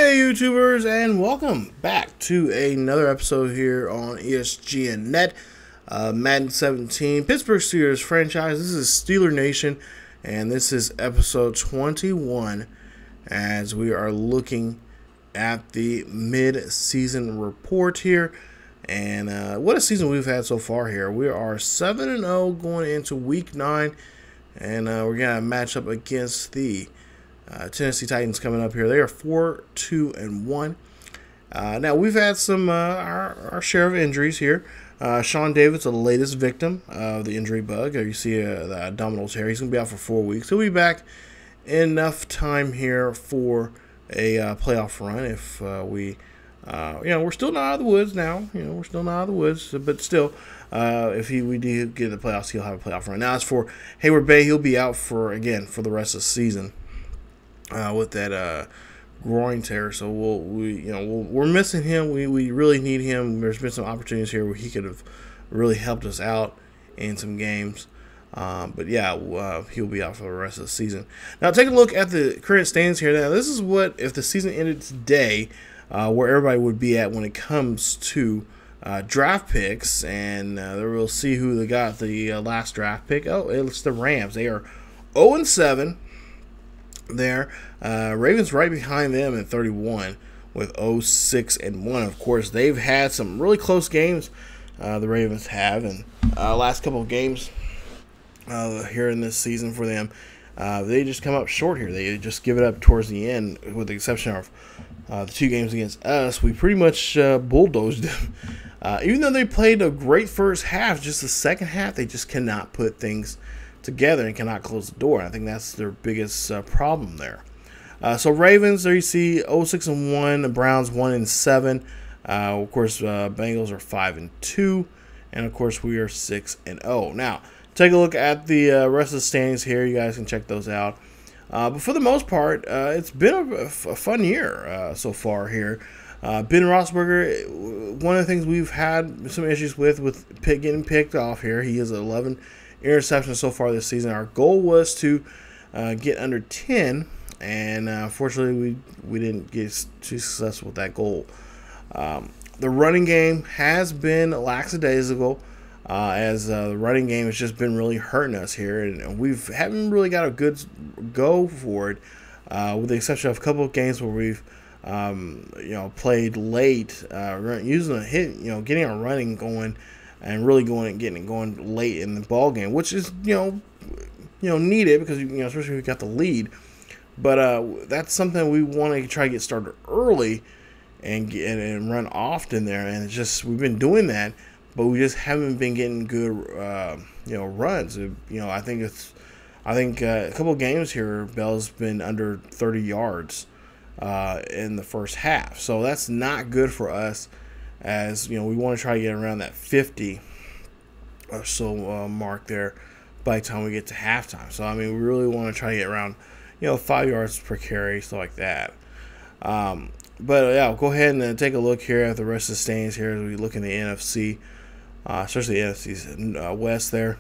Hey YouTubers, and welcome back to another episode here on ESGNet. Madden 17, Pittsburgh Steelers franchise. This is Steeler Nation, and this is episode 21 as we are looking at the mid-season report here. And what a season we've had so far here. We are 7-0 going into week 9, and we're going to match up against the Tennessee Titans coming up here. They are 4-2-1. Now we've had some our share of injuries here. Sean Davis, the latest victim of the injury bug. You see the abdominal tear. He's gonna be out for 4 weeks. He'll be back enough time here for a playoff run. If we're still not out of the woods now. We're still not out of the woods, but still, if we do get the playoffs, he'll have a playoff run. Now as for Hayward Bay, he'll be out for the rest of the season. With that groin tear, so we're missing him. We really need him. There's been some opportunities here where he could have really helped us out in some games, but yeah, he'll be out for the rest of the season. Now take a look at the current standings here. Now this is what if the season ended today, where everybody would be at when it comes to draft picks, and there we'll see who they got the last draft pick. Oh, it's the Rams. They are 0-7. There, Ravens right behind them at 31 with 0-6-1. Of course, they've had some really close games. The Ravens have, and last couple of games here in this season for them, they just come up short here. They just give it up towards the end, with the exception of the 2 games against us. We pretty much bulldozed them. Even though they played a great first half, just the second half they just cannot put things together and cannot close the door. I think that's their biggest problem there. So Ravens, there you see 0-6-1, the Browns 1-7. Of course, Bengals are 5-2, and of course we are 6-0. Now take a look at the rest of the standings here. You guys can check those out. But for the most part, it's been a fun year so far here. Ben Roethlisberger, one of the things we've had some issues with getting picked off here. He is 11 interceptions so far this season. Our goal was to get under 10, and fortunately we didn't get too successful with that goal. The running game has been lackadaisical, as the running game has just been really hurting us here, and we haven't really got a good go for it, with the exception of a couple of games where we've played late, using a hit, getting our running going, and really getting it going late in the ball game, which is needed because especially if we got the lead. But that's something we want to try to get started early and run often there. And it's just we've been doing that, but we just haven't been getting good runs. I think a couple of games here, Bell's been under 30 yards in the first half, so that's not good for us. As we want to try to get around that 50 or so mark there by the time we get to halftime. So we really want to try to get around 5 yards per carry, stuff like that. But yeah, we'll go ahead and take a look here at the rest of the standings here as we look in the NFC, especially the NFC West there,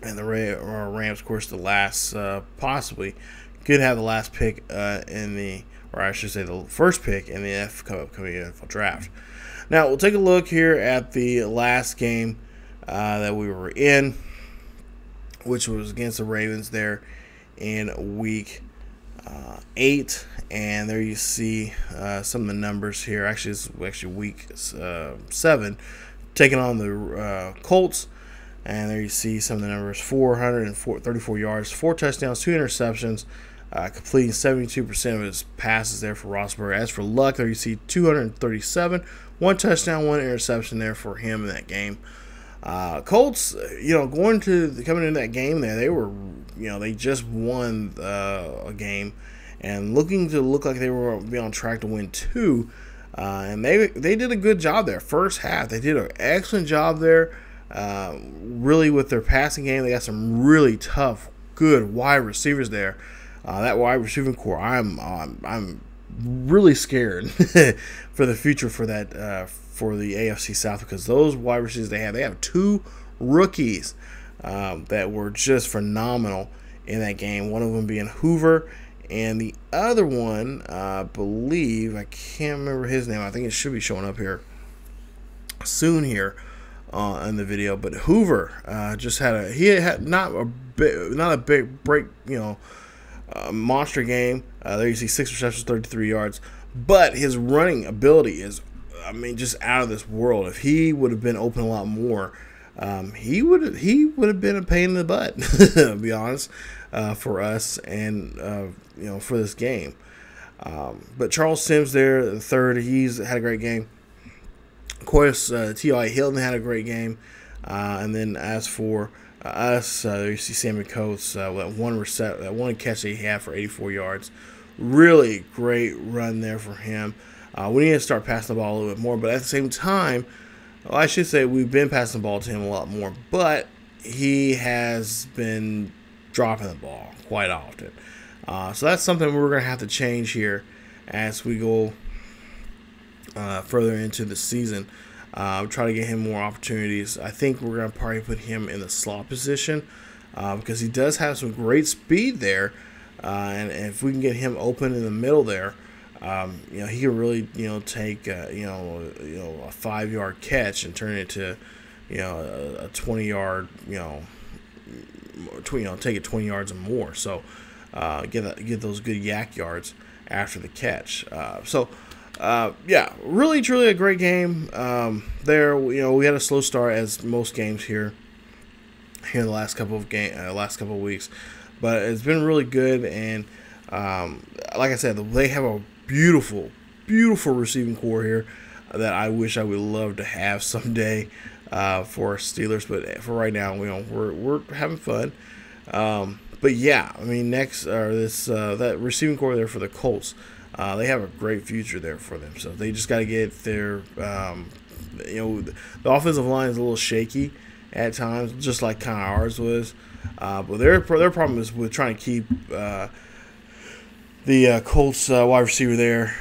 and the Rams, of course, the last possibly could have the last pick the first pick in the upcoming NFL draft. Now, we'll take a look here at the last game that we were in, which was against the Ravens there in week 8. And there you see some of the numbers here. Actually, it's week 7, taking on the Colts. And there you see some of the numbers: 434 yards, 4 touchdowns, 2 interceptions, completing 72% of his passes there for Roethlisberger. As for Luck, there you see 237, 1 touchdown, 1 interception there for him in that game. Colts, coming into that game there, they were, they just won a game and look like they were be on track to win 2. And they did a good job there. First half, they did an excellent job there. Really with their passing game, they got some really tough, good wide receivers there. That wide receiving core, I'm really scared for the future for that for the AFC South, because those wide receivers they have 2 rookies that were just phenomenal in that game. One of them being Hoover, And the other one, I believe, I can't remember his name. I think it should be showing up here soon here in the video. But Hoover just had not a big break, monster game. There you see 6 receptions, 33 yards. But his running ability is, I mean, just out of this world. If he would have been open a lot more, he would have been a pain in the butt, to be honest, for us and for this game. But Charles Sims there, the third, he's had a great game. Of course, T.I. Hilton had a great game. And then as for us, you see Sammy Coates, that one catch that he had for 84 yards. Really great run there for him. We need to start passing the ball a little bit more, but at the same time, well, I should say we've been passing the ball to him a lot more, but he has been dropping the ball quite often. So that's something we're going to have to change here as we go further into the season. Try to get him more opportunities. I think we're going to probably put him in the slot position because he does have some great speed there. And if we can get him open in the middle there, he can really, take, a 5-yard catch and turn it to, a 20-yard, take it 20 yards or more. So get those good yak yards after the catch. Really, truly a great game. There, we had a slow start as most games here in the last couple of weeks, but it's been really good. And like I said, they have a beautiful receiving core here that I wish I would love to have someday for Steelers. But for right now, we're having fun. But yeah, I mean, that receiving core there for the Colts. They have a great future there for them. So they just got to get their, the offensive line is a little shaky at times, just like kind of ours was. But their problem is with trying to keep the Colts wide receiver there,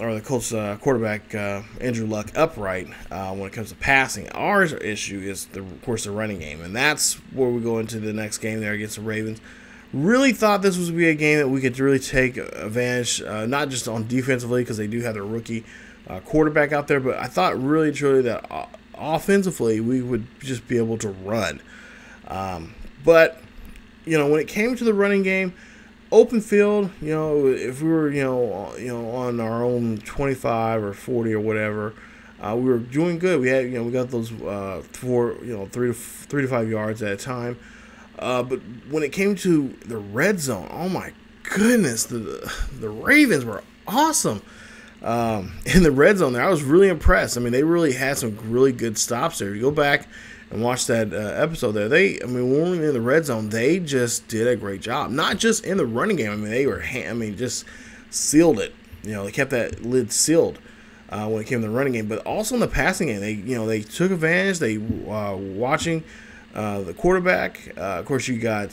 or the Colts quarterback Andrew Luck upright when it comes to passing. Our issue is, of course, the running game, and that's where we go into the next game there against the Ravens. Really thought this was going to be a game that we could really take advantage, not just on defensively because they do have their rookie quarterback out there, but I thought really truly that offensively we would just be able to run. But when it came to the running game, open field, if we were on our own 25 or 40 or whatever, we were doing good. We had we got those 3 to 5 yards at a time. But when it came to the red zone, oh my goodness, the Ravens were awesome in the red zone there. I was really impressed. I mean, they really had some really good stops there. You go back and watch that episode there. When we were in the red zone, they just did a great job. Not just in the running game. I mean, they were just sealed it. They kept that lid sealed when it came to the running game, but also in the passing game. They took advantage. They watching the quarterback. Of course, you got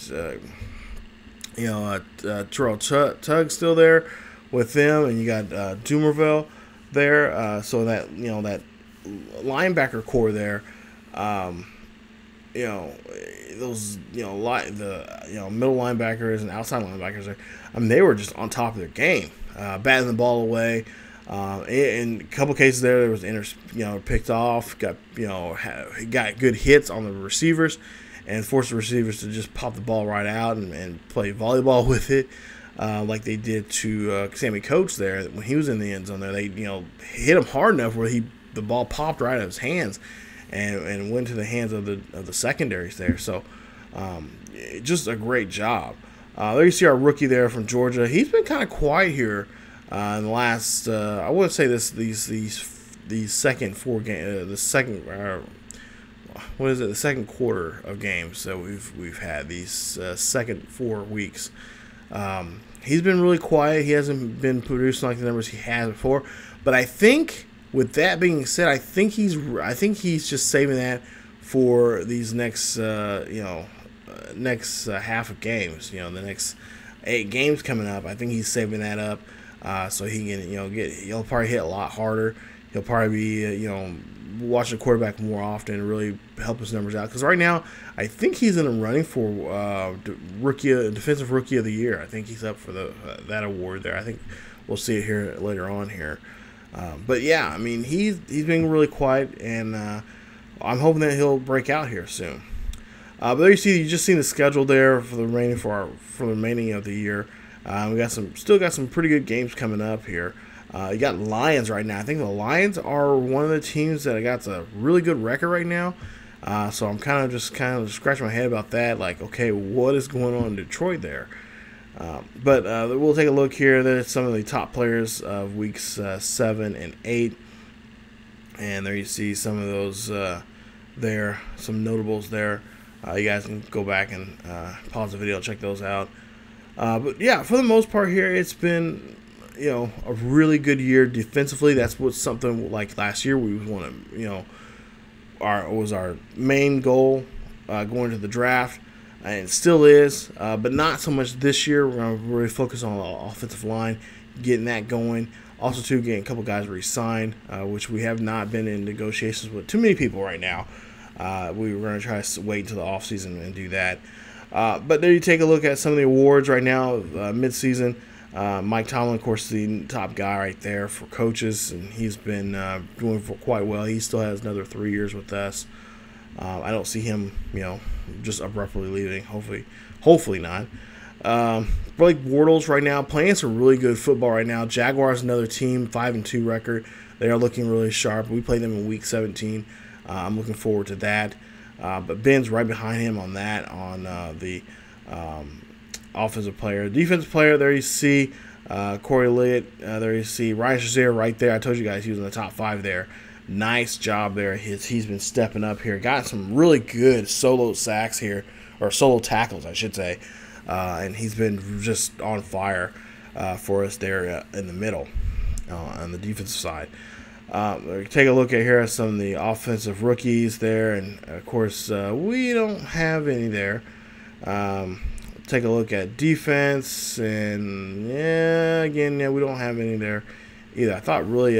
Terrell Tugg still there with them, and you got Dumerville there. So that that linebacker core there. Those middle linebackers and outside linebackers there. I mean, they were just on top of their game, batting the ball away. In a couple cases there was picked off, got good hits on the receivers, and forced the receivers to just pop the ball right out and play volleyball with it, like they did to Sammy Coates there when he was in the end zone there. They hit him hard enough where the ball popped right out of his hands and went to the hands of the secondaries there. So just a great job. There you see our rookie there from Georgia. He's been kind of quiet here. In the last, I would say these second 4 games, the second quarter of games that we've had these second 4 weeks. He's been really quiet. He hasn't been producing like the numbers he had before. But I think, with that being said, I think he's just saving that for these next half of games. The next 8 games coming up. I think he's saving that up. So he can, he'll probably hit a lot harder. He'll probably be, watch the quarterback more often and really help his numbers out. Because right now, I think he's in the running for defensive rookie of the year. I think he's up for that award there. I think we'll see it here later on here. But yeah, I mean, he's been really quiet, and I'm hoping that he'll break out here soon. But there you just seen the schedule there for the remaining of the year. We still got some pretty good games coming up here. You got Lions right now. I think the Lions are one of the teams that got a really good record right now. So I'm kind of just scratching my head about that. Like, okay, what is going on in Detroit there? But we'll take a look here. There's some of the top players of weeks 7 and 8. And there you see some of those there, some notables there. You guys can go back and pause the video and check those out. But yeah, for the most part here, it's been, a really good year defensively. That's what something like last year we want to, was our main goal going to the draft, and it still is, but not so much this year. We're going to really focus on the offensive line, getting that going. Also, too, getting a couple guys re-signed, which we have not been in negotiations with too many people right now. We were going to try to wait until the offseason and do that. But there you take a look at some of the awards right now, midseason. Mike Tomlin, of course, the top guy right there for coaches, and he's been doing quite well. He still has another 3 years with us. I don't see him, just abruptly leaving. Hopefully not. Blake Bortles right now playing some really good football right now. Jaguars, another team, 5-2 record. They are looking really sharp. We played them in week 17. I'm looking forward to that. But Ben's right behind him on that, on the offensive player. Defensive player, there you see Corey Litt. There you see Ryan Shazier right there. I told you guys he was in the top 5 there. Nice job there. He's been stepping up here. Got some really good solo sacks here, or solo tackles, I should say. And he's been just on fire for us there in the middle on the defensive side. Take a look at here at some of the offensive rookies there, and of course we don't have any there. Take a look at defense, and we don't have any there either. I thought really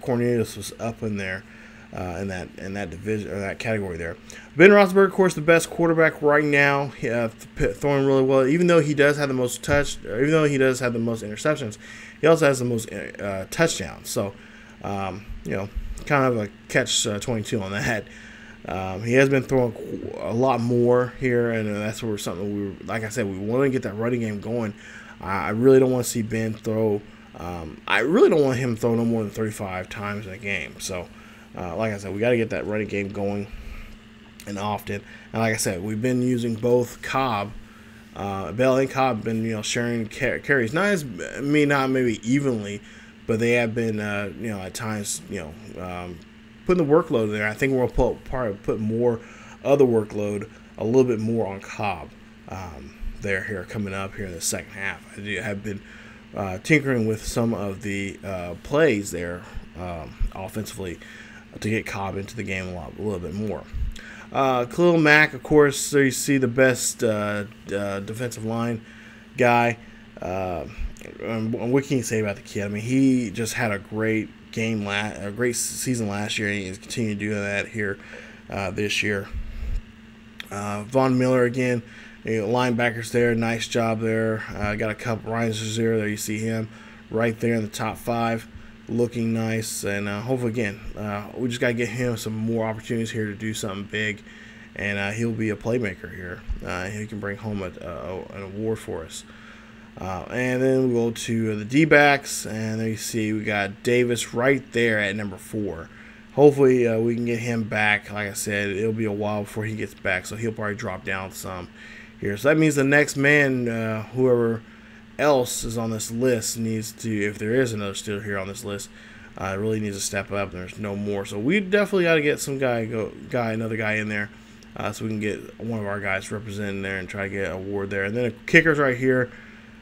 Cornelius was up in there in that division or that category there. Ben Roethlisberger, of course, the best quarterback right now, throwing really well. Even though he does have the most even though he does have the most interceptions, he also has the most touchdowns. So. Kind of a catch-22 on that. He has been throwing a lot more here, and that's where something like I said, we want to get that running game going. I really don't want to see Ben throw. I really don't want him to throw no more than 35 times in a game. So, like I said, we got to get that running game going and often. And like I said, we've been using both Cobb. Bell and Cobb have been sharing carries, not maybe evenly. But they have been, at times, putting the workload there. I think we'll put more of the workload, a little bit more on Cobb here coming up here in the second half. I have been tinkering with some of the plays there offensively to get Cobb into the game a little bit more. Khalil Mack, of course, there you see the best defensive line guy. What can you say about the kid? I mean, he just had a great a great season last year, and he's continuing to do that here this year. Von Miller again, linebackers there, nice job there. Got a couple. Ryan Shazier there, you see him right there in the top 5, looking nice. And hopefully again, we just got to get him some more opportunities here to do something big, and he'll be a playmaker here. He can bring home an award for us. And then we go to the D-backs, and there you see we got Davis right there at number 4. Hopefully we can get him back. Like I said, it'll be a while before he gets back, so he'll probably drop down some here. So that means the next man, whoever else is on this list, needs to, if there is another Steeler here on this list, really needs to step up. There's no more, so we definitely got to get some another guy in there, so we can get one of our guys representing there and try to get an award there. And then the kickers right here.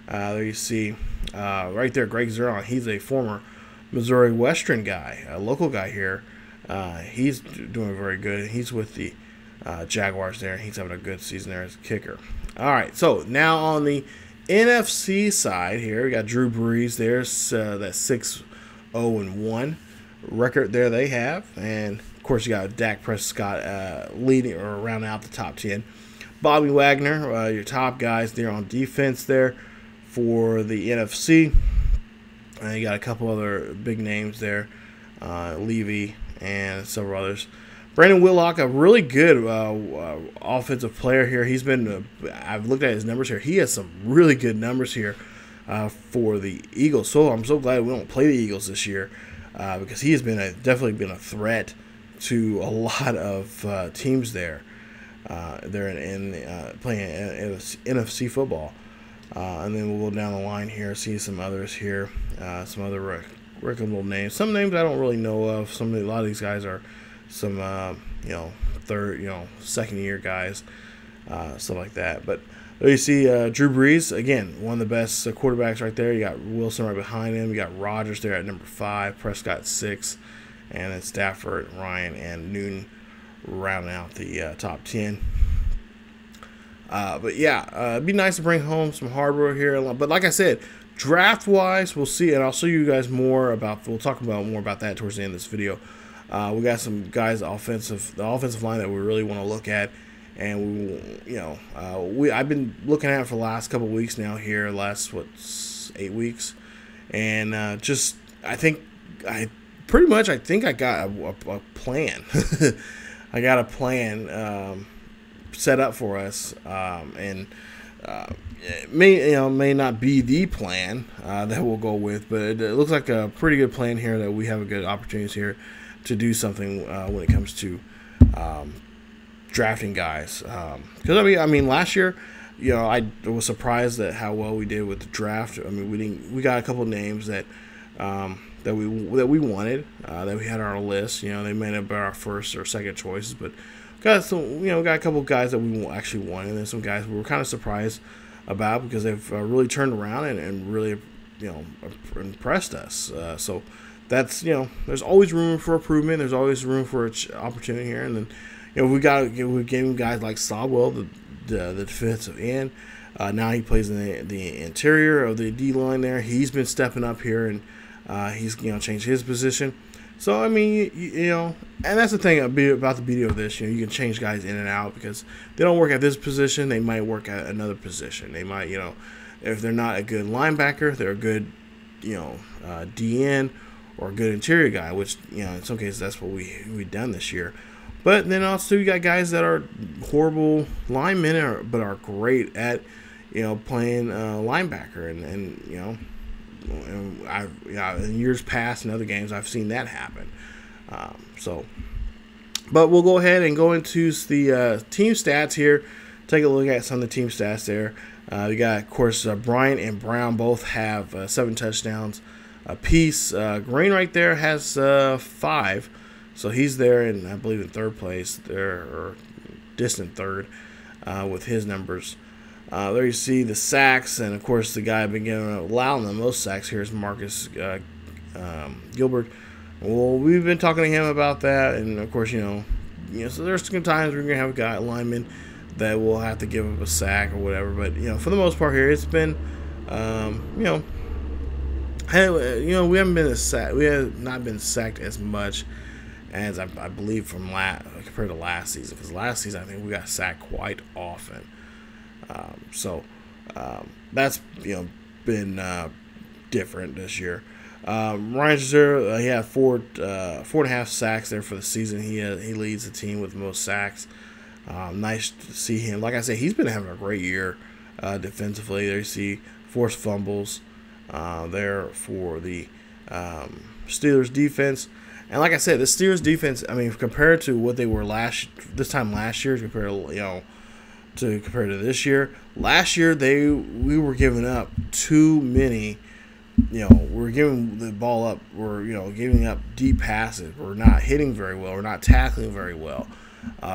There you see right there, Greg Zuerlein. He's a former Missouri Western guy, a local guy here. He's doing very good. He's with the Jaguars there, and he's having a good season there as a kicker. All right, so now on the NFC side here, we got Drew Brees. There's that 6-0-1 record there they have. And of course, you got Dak Prescott leading or rounding out the top 10. Bobby Wagner, your top guys there on defense there for the NFC. You got a couple other big names there, Levy and several others. Brandon Whitlock, a really good offensive player here. He's been, I've looked at his numbers here. He has some really good numbers here for the Eagles. So I'm so glad we don't play the Eagles this year because he has been definitely been a threat to a lot of teams there. They're playing NFC football. And then we'll go down the line here, see some others here, some other recognizable names. Some names I don't really know of. A lot of these guys are some, second year guys, stuff like that. But there you see Drew Brees, again, one of the best quarterbacks right there. You got Wilson right behind him. You got Rodgers there at number 5, Prescott 6, and then Stafford, Ryan, and Newton rounding out the top 10. But yeah, it'd be nice to bring home some hardware here. But like I said, draft-wise, we'll see, and I'll show you guys more about. We'll talk about more about that towards the end of this video. We got some guys, the offensive line that we really want to look at, and I've been looking at it for the last couple weeks now. Here, last 8 weeks, and I think I got a plan. I got a plan set up for us, and it may not be the plan that we'll go with, but it looks like a pretty good plan here that we have a good opportunities here to do something when it comes to drafting guys. Because I mean, last year, I was surprised at how well we did with the draft. I mean, we got a couple of names that we wanted, that we had on our list. They may not be our first or second choices, but got a couple of guys that we actually wanted, and then some guys we were kind of surprised about because they've really turned around and really impressed us. So that's there's always room for improvement. There's always room for opportunity here, and then we gave guys like Sawwell, the defensive end. Now he plays in the interior of the D line there. He's been stepping up here, and he's changed his position. So I mean, and that's the thing about the beauty of this. You can change guys in and out because they don't work at this position, they might work at another position. They might, if they're not a good linebacker, they're a good, DN or a good interior guy. Which in some cases that's what we've done this year. But then also you got guys that are horrible linemen, but are great at playing linebacker, and in years past in other games I've seen that happen. But we'll go ahead and go into the team stats here. Take a look at some of the team stats there. We got, of course, Bryant and Brown both have 7 touchdowns apiece. Green right there has 5, so he's there, and I believe in third place there, or distant third, with his numbers. There you see the sacks, and of course the guy allowing the most sacks here is Marcus Gilbert. Well, we've been talking to him about that, and of course so there's some times we're gonna have a lineman that will have to give up a sack or whatever. But for the most part here, it's been we haven't been we have not been sacked as much as I believe compared to last season, because last season I think we got sacked quite often. That's been different this year. Ryan Shazier, he had 4.5 sacks there for the season. He leads the team with the most sacks. Nice to see him. Like I said, he's been having a great year defensively. There you see forced fumbles there for the Steelers defense. And like I said, the Steelers defense, I mean, compared to what they were this time last year, compared to this year. Last year we were giving up too many. We were giving the ball up. We're giving up deep passes. We're not hitting very well. We're not tackling very well.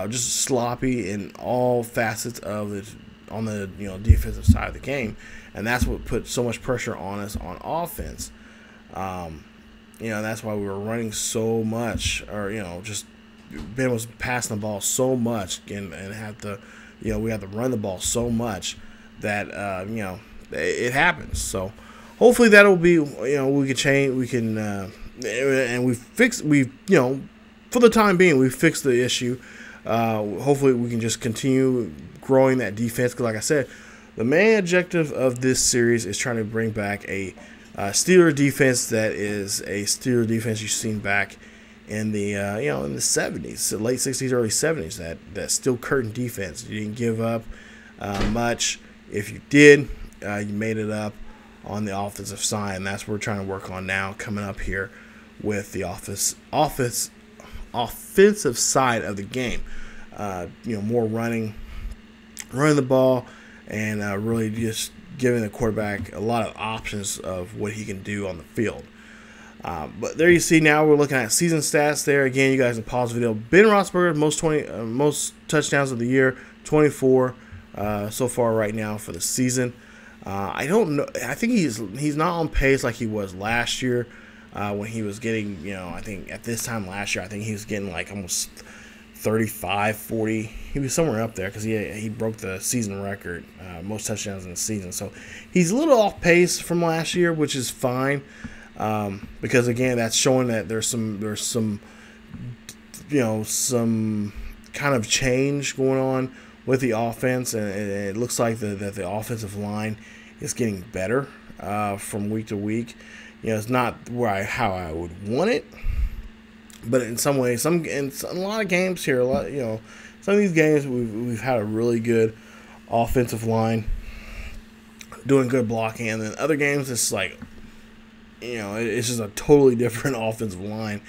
Just sloppy in all facets of on the defensive side of the game, and that's what put so much pressure on us on offense. That's why we were running so much, or just Ben was passing the ball so much, and had to. We have to run the ball so much that it happens. So hopefully that'll be we can change. We can and for the time being, we've fixed the issue. Hopefully, we can just continue growing that defense. Because, like I said, the main objective of this series is trying to bring back a Steeler defense that is a Steeler defense you've seen back in the in the 70s, the late 60s, early 70s. That steel curtain defense. You didn't give up much. If you did, you made it up on the offensive side, and that's what we're trying to work on now. Coming up here with the offensive side of the game, more running the ball, and really just giving the quarterback a lot of options of what he can do on the field. But there you see, now we're looking at season stats there. Again, you guys can pause the video. Ben Roethlisberger, most touchdowns of the year, 24 so far right now for the season. I don't know. I think he's not on pace like he was last year when he was getting, I think at this time last year, I think he was getting like almost 35, 40. He was somewhere up there because he broke the season record, most touchdowns in the season. So he's a little off pace from last year, which is fine because again, that's showing that there's some kind of change going on with the offense, and it looks like that the offensive line is getting better from week to week. It's not how I would want it, but in some ways, in a lot of games here, some of these games we've had a really good offensive line doing good blocking, and then other games it's like, it's just a totally different offensive line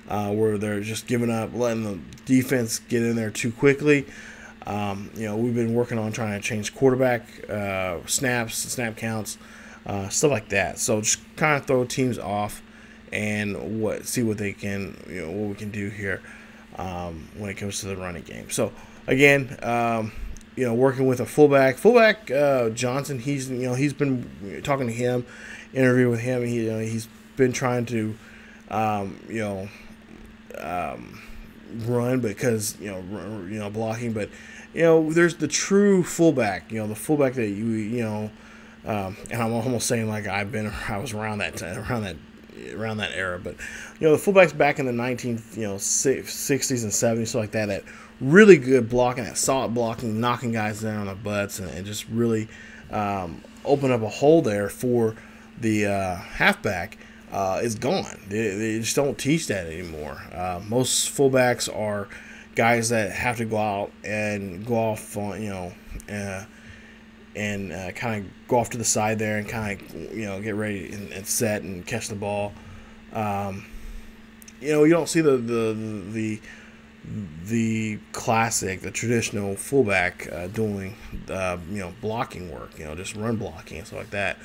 where they're just giving up, letting the defense get in there too quickly. We've been working on trying to change quarterback snaps, snap counts, stuff like that. So just kind of throw teams off and see what they can, what we can do here when it comes to the running game. So again, working with a fullback Johnson. He's been talking to him, interviewing with him. He's been trying to run because blocking, but there's the true fullback, the fullback that and I'm almost saying like I was around that era, but the fullbacks back in the 60s and 70s, so like that really good blocking, that solid blocking, knocking guys down on the butts, and just really open up a hole there for the halfback. Is gone. They just don't teach that anymore. Most fullbacks are guys that have to go out and go off on, and kind of go off to the side there and kind of, get ready and set and catch the ball. You don't see the classic, the traditional fullback doing blocking work, just run blocking and stuff like that.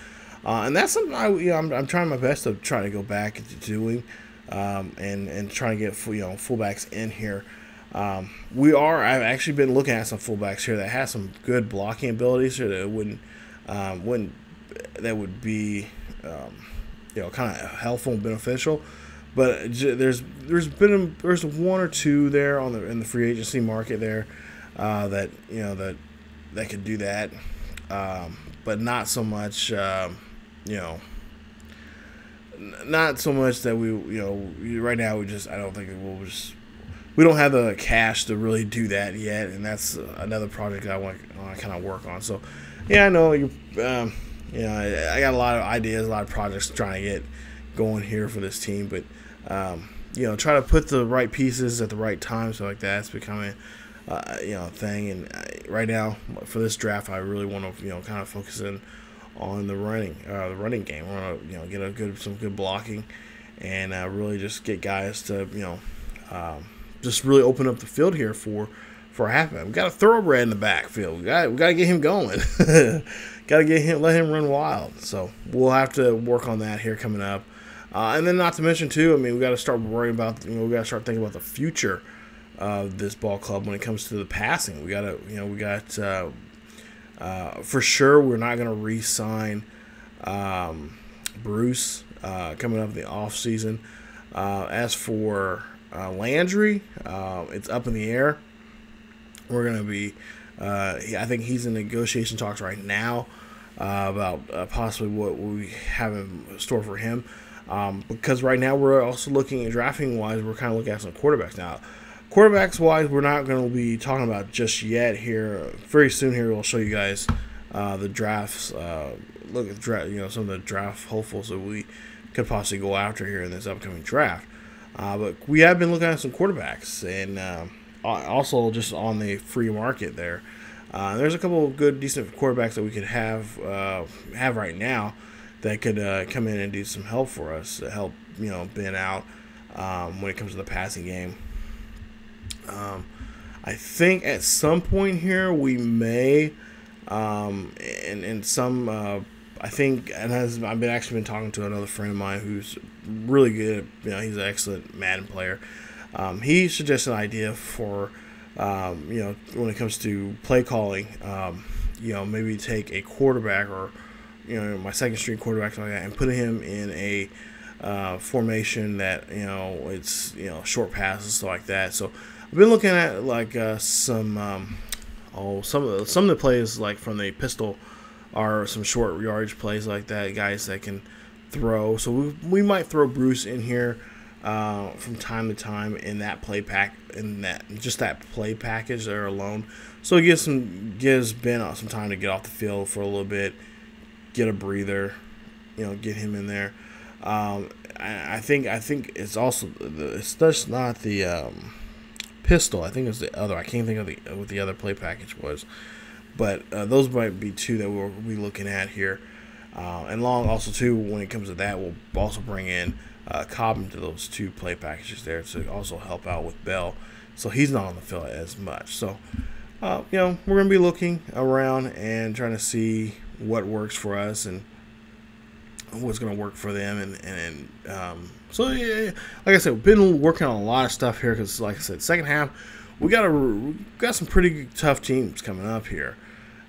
And that's something I'm trying my best to try to go back into doing, and trying to get fullbacks in here. I've actually been looking at some fullbacks here that have some good blocking abilities here that would be kind of helpful and beneficial. But there's one or two there in the free agency market there that could do that, but not so much. Not so much that right now I don't think we don't have the cash to really do that yet, and that's another project that I want to kind of work on. So yeah, I know I got a lot of ideas, a lot of projects trying to get going here for this team, but try to put the right pieces at the right time, so like that's becoming a thing. And right now for this draft, I really want to kind of focus in on the running game. I want to get some good blocking, and really just get guys to just really open up the field here for a halfback. We got a thoroughbred in the backfield. We got to get him going. Got to let him run wild. So we'll have to work on that here coming up. And then not to mention too, we got to start worrying about. We got to start thinking about the future of this ball club when it comes to the passing. We got for sure, we're not going to re-sign Bruce coming up in the offseason. As for Landry, it's up in the air. We're going to be, I think he's in negotiation talks right now about possibly what we have in store for him. Because right now we're also looking at drafting wise, we're kind of looking at some quarterbacks now. Quarterbacks wise, we're not going to be talking about just yet here. Very soon here, we'll show you guys the drafts. Look at some of the draft hopefuls that we could possibly go after here in this upcoming draft. But we have been looking at some quarterbacks, and also just on the free market there. There's a couple of good, decent quarterbacks that we could have right now that could come in and do some help for us to help Ben out when it comes to the passing game. I think at some point here we may, and some, I think, and I've been talking to another friend of mine who's really good. He's an excellent Madden player. He suggested an idea for, when it comes to play calling, maybe take a quarterback or, my second string quarterback like that, and put him in a formation that it's short passes, stuff like that. So I've been looking at like some of the plays like from the pistol are some short yardage plays like that, guys that can throw. So we might throw Bruce in here from time to time in that play pack, in that play package there alone. So it gives Ben some time to get off the field for a little bit, get a breather, get him in there. I think it's also it's just not the pistol. I think it's the other. I can't think of what the other play package was, but those might be two that we'll be looking at here. And Long also too, when it comes to that, we'll also bring in Cobb into those two play packages there to also help out with Bell, so he's not on the field as much. So we're gonna be looking around and trying to see what works for us and what's going to work for them, and so yeah, like I said, we've been working on a lot of stuff here because, like I said, second half we got some pretty tough teams coming up here.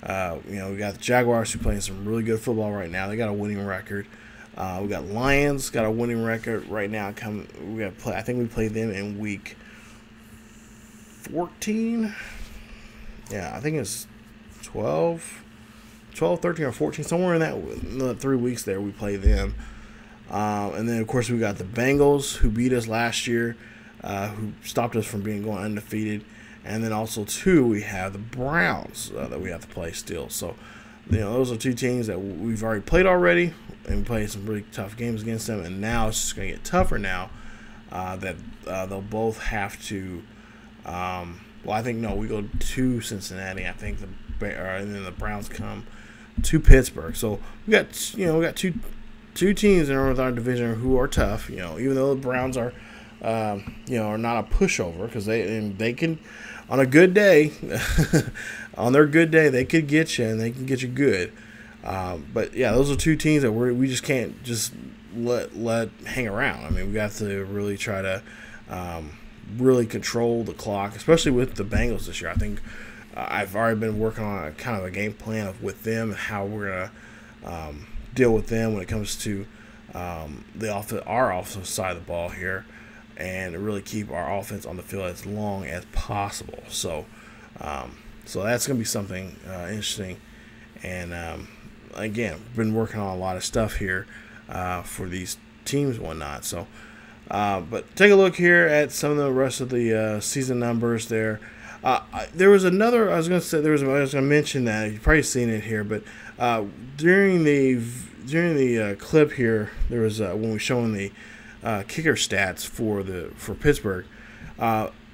We got the Jaguars who playing some really good football right now. They got a winning record. We got Lions got a winning record right now. I think we played them in week 14. Yeah, I think it's 12, 13, or 14, somewhere in the 3 weeks there we played them. And then, of course, we got the Bengals, who beat us last year, who stopped us from going undefeated. And then also, too, we have the Browns that we have to play still. So, those are two teams that we've already played already, and we played some really tough games against them. And now it's just going to get tougher now that they'll both have to I think, no, we go to Cincinnati. I think and then the Browns come to Pittsburgh. So we got two teams in our division who are tough. Even though the Browns are are not a pushover, because they can, on a good day, on their good day, they could get you, and they can get you good. But yeah, those are two teams that we just can't just let hang around. I mean, we got to really try to really control the clock, especially with the Bengals this year. I think I've already been working on a kind of a game plan with them and how we're gonna deal with them when it comes to our offensive side of the ball here, and really keep our offense on the field as long as possible. So that's gonna be something interesting. And again, been working on a lot of stuff here for these teams and whatnot. So, but take a look here at some of the rest of the season numbers there. There was another. I was going to mention that you've probably seen it here, but during the clip here, there was when we showing the kicker stats for Pittsburgh.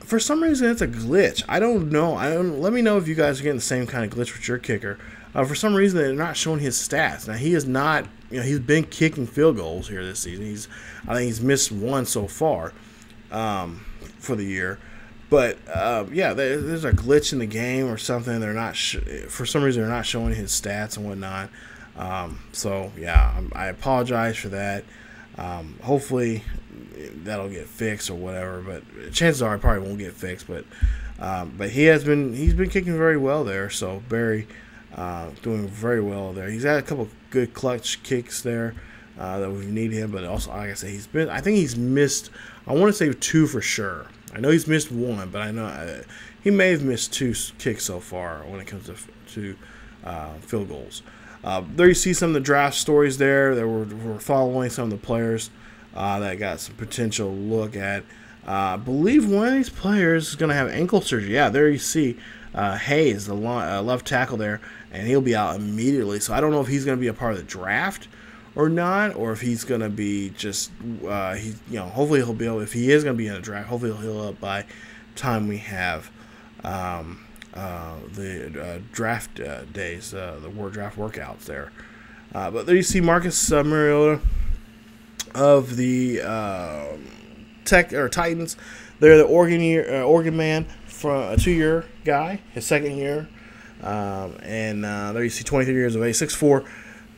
For some reason, it's a glitch. I don't know. Let me know if you guys are getting the same kind of glitch with your kicker. For some reason, they're not showing his stats. Now, he is not. He's been kicking field goals here this season. I think he's missed one so far for the year. But yeah, there's a glitch in the game or something. They're not for some reason they're not showing his stats and whatnot. So yeah, I apologize for that. Hopefully that'll get fixed or whatever. But chances are it probably won't get fixed. But he's been kicking very well there. So Barry doing very well there. He's had a couple good clutch kicks there that we've needed him. But also, like I said, I think he's missed. I want to say 2 for sure. I know he's missed 1, but I know he may have missed 2 kicks so far when it comes to field goals. There you see some of the draft stories there that we're following some of the players that got some potential look at. I believe one of these players is going to have ankle surgery. Yeah, there you see Hayes, the left tackle there, and he'll be out immediately. So I don't know if he's going to be a part of the draft or not, or if he's going to be just hopefully he'll be able. If he is going to be in a draft, hopefully he'll heal up by time we have the draft days, the draft workouts there. But there you see Marcus Mariota of the Titans. They're the Oregon man from a 2-year guy, his second year. And there you see 23 years of age, 6'4",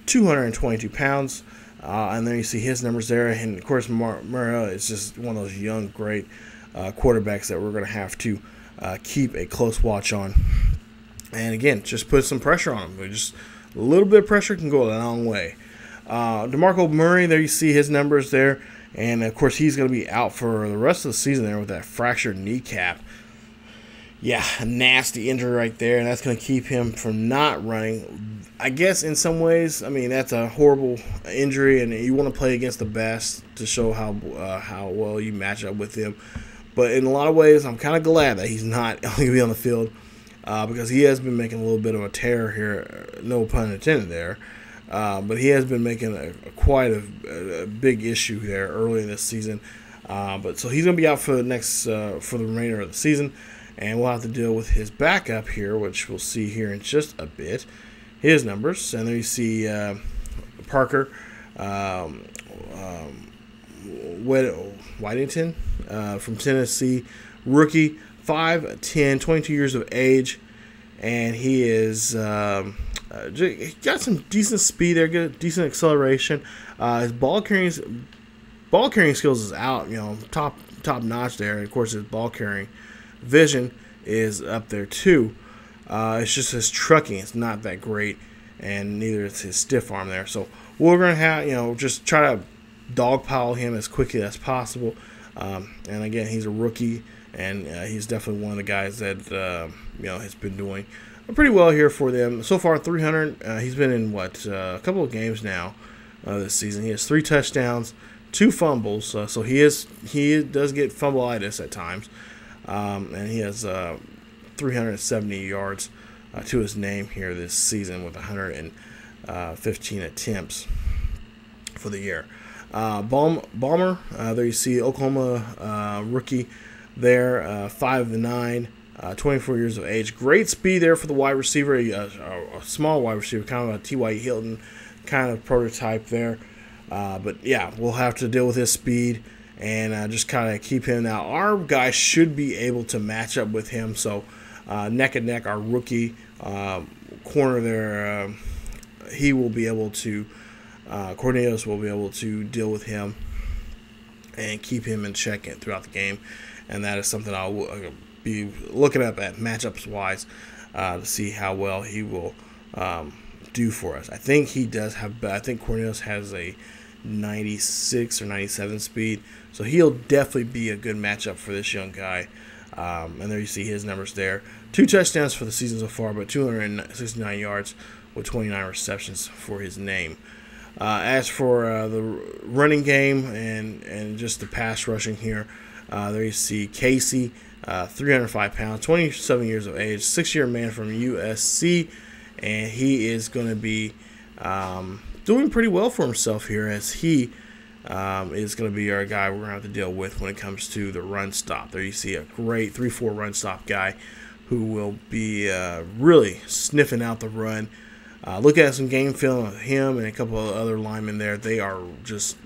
222 pounds. And there you see his numbers there. And, of course, Mariota is just one of those young, great quarterbacks that we're going to have to keep a close watch on. And, again, just put some pressure on him. Just a little bit of pressure can go a long way. DeMarco Murray, there you see his numbers there. And, of course, he's going to be out for the rest of the season there with that fractured kneecap. Yeah, a nasty injury right there, and that's going to keep him from not running. I guess in some ways, I mean, that's a horrible injury, and you want to play against the best to show how well you match up with him. But in a lot of ways, I'm kind of glad that he's not going to be on the field because he has been making a little bit of a tear here, no pun intended there. But he has been making quite a big issue there early in this season. But so he's going to be out for the remainder of the season. And we'll have to deal with his backup here, which we'll see here in just a bit. His numbers. And there you see Parker Whitington from Tennessee. Rookie, 5'10", 22 years of age. And he is got some decent speed there, good, decent acceleration. His ball carrying skills is out, top notch there. And, of course, his ball carrying vision is up there too. It's just his trucking, it's not that great, and neither is his stiff arm there. So we're gonna have just try to dogpile him as quickly as possible. And again, he's a rookie, and he's definitely one of the guys that has been doing pretty well here for them so far. 300. He's been in a couple of games now this season. He has 3 touchdowns, 2 fumbles. So he does get fumbleitis at times. And he has 370 yards to his name here this season with 115 attempts for the year. Balmer, there you see Oklahoma rookie there, 5'9", 24 years of age. Great speed there for the wide receiver, a small wide receiver, kind of a T.Y. Hilton kind of prototype there. But, yeah, we'll have to deal with his speed and just kind of keep him. Now, our guy should be able to match up with him. So, neck and neck, our rookie corner there, he will be able to, Cornelius will be able to deal with him and keep him in check throughout the game. And that is something I'll be looking up at matchups-wise to see how well he will do for us. I think he does have, I think Cornelius has a 96 or 97 speed, so he'll definitely be a good matchup for this young guy. And there you see his numbers there. 2 touchdowns for the season so far, but 269 yards with 29 receptions for his name. As for the running game and just the pass rushing here, there you see Casey, 305 pounds, 27 years of age, 6-year man from USC, and he is going to be doing pretty well for himself here, as he is going to be our guy we're going to have to deal with when it comes to the run stop. There you see a great 3-4 run stop guy who will be really sniffing out the run. Look at some game film of him and a couple of other linemen there. They are just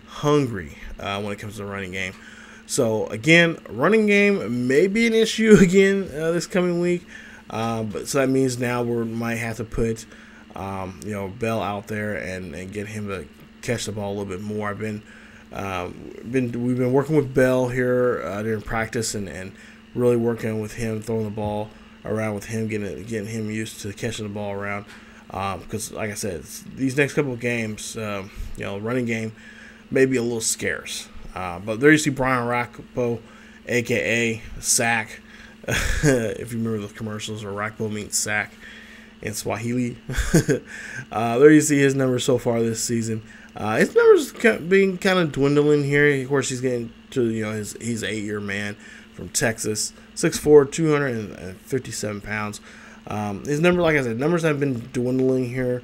hungry when it comes to the running game. So, again, running game may be an issue again this coming week. But so that means now we might have to put Bell out there and get him to catch the ball a little bit more. We've been working with Bell here during practice and really working with him, throwing the ball around with him, getting him used to catching the ball around. Because, like I said, these next couple of games, running game may be a little scarce. But there you see Brian Rackbo, a.k.a. Sack. If you remember the commercials, or Rackbo means Sack. in Swahili. There you see his numbers so far this season. His numbers being kind of dwindling here. Of course, he's getting to, you know, he's an 8-year man from Texas, 6'4", 257 pounds. His number, like I said, numbers have been dwindling here.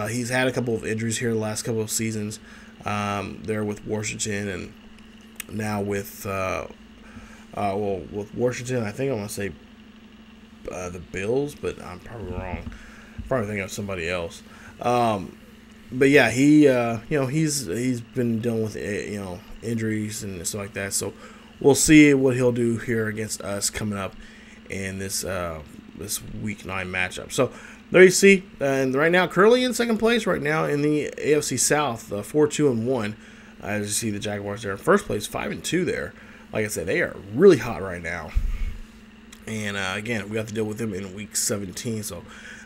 He's had a couple of injuries here the last couple of seasons. There with Washington, and now with with Washington, I think I want to say the Bills, but I'm probably wrong. Probably thinking of somebody else. But yeah, he he's been dealing with injuries and stuff like that. So we'll see what he'll do here against us coming up in this this Week 9 matchup. So there you see, and right now currently in second place right now in the AFC South, 4-2-1. As you see, the Jaguars there in first place, 5-2 there. Like I said, they are really hot right now. And again, we have to deal with them in Week 17. So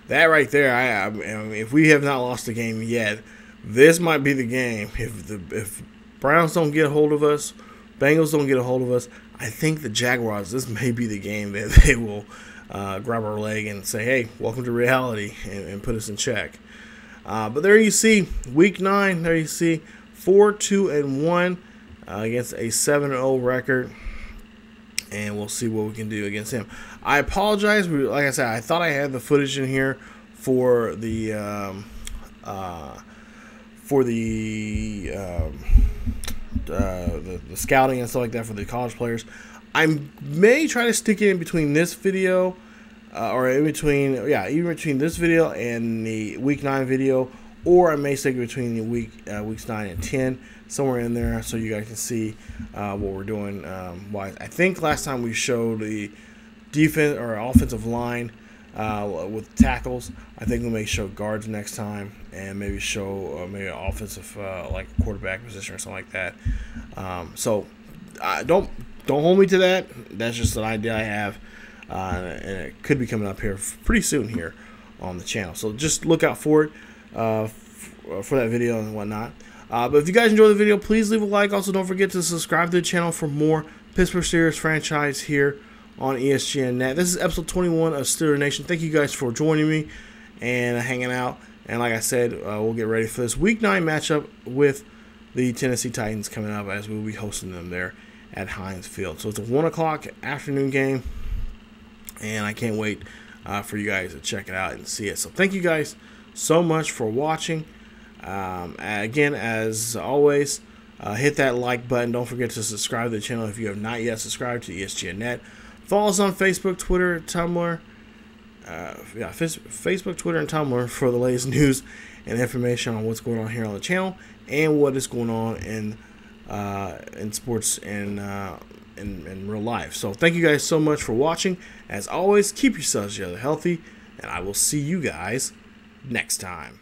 that right there, I mean, if we have not lost the game yet, this might be the game. If Browns don't get a hold of us, Bengals don't get a hold of us, I think the Jaguars, this may be the game that they will grab our leg and say, hey, welcome to reality, and put us in check. But there you see, Week 9, there you see, 4-2-1 against a 7-0 record. And we'll see what we can do against him. I apologize. Like I said, I thought I had the footage in here for the scouting and stuff like that for the college players. I may try to stick it in between this video, or in between, even between this video and the Week 9 video, or I may stick it between the weeks 9 and 10, somewhere in there, so you guys can see what we're doing. I think last time we showed the defense or offensive line with tackles. I think we may show guards next time, and maybe show maybe an offensive like quarterback position or something like that. So don't hold me to that. That's just an idea I have, and it could be coming up here pretty soon here on the channel. So just look out for it for that video and whatnot. But if you guys enjoyed the video, please leave a like. Also, don't forget to subscribe to the channel for more Pittsburgh Steelers franchise here on ESGNet. This is episode 21 of Steeler Nation. Thank you guys for joining me and hanging out. And like I said, we'll get ready for this Week 9 matchup with the Tennessee Titans coming up, as we'll be hosting them there at Heinz Field. So it's a 1 o'clock afternoon game, and I can't wait for you guys to check it out and see it. So thank you guys so much for watching. Again, as always, hit that like button. Don't forget to subscribe to the channel if you have not yet subscribed to ESGNet. Follow us on Facebook, Twitter, Tumblr. Facebook, Twitter, and Tumblr for the latest news and information on what's going on here on the channel and what is going on in sports and in real life. So thank you guys so much for watching. As always, keep yourselves healthy, and I will see you guys next time.